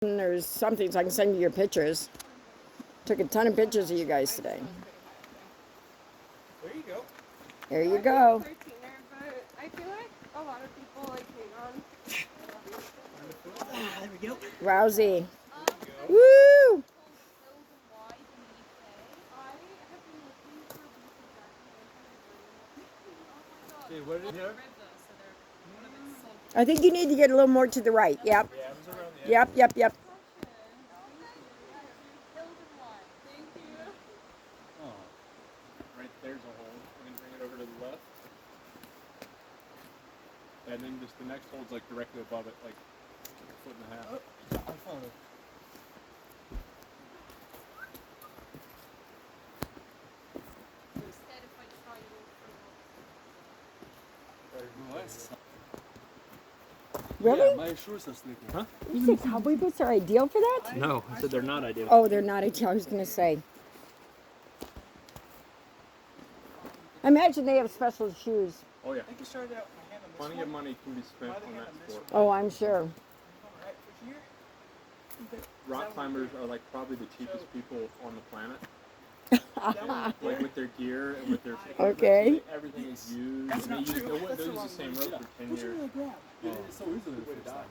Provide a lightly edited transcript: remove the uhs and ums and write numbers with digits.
There's something, so I can send you your pictures. Took a ton of pictures of you guys today. There you go. There you go. But I feel like a lot of people like hate on. There we go. Rousey. Woo! Dude, what is it? I think you need to get a little more to the right. Yep. Yeah, it was around the Yep, yep, yep. Oh. Right there's a hole. And then bring it over to the left. And then just the next hole's like directly above it, like a foot and a half. Oh, I found it. Really? Yeah, my shoes are sleeping. Huh? You think cowboy boots are ideal for that? No, I said they're not ideal. Oh, they're not ideal. I was going to say. I imagine they have special shoes. Oh yeah. Plenty of money can be spent on that sport. Oh, I'm sure. Rock climbers are like probably the cheapest people on the planet. Like with their gear and with their Okay. everything is used. They'll use the same rope for 10 years. It's so easily to fit down, man.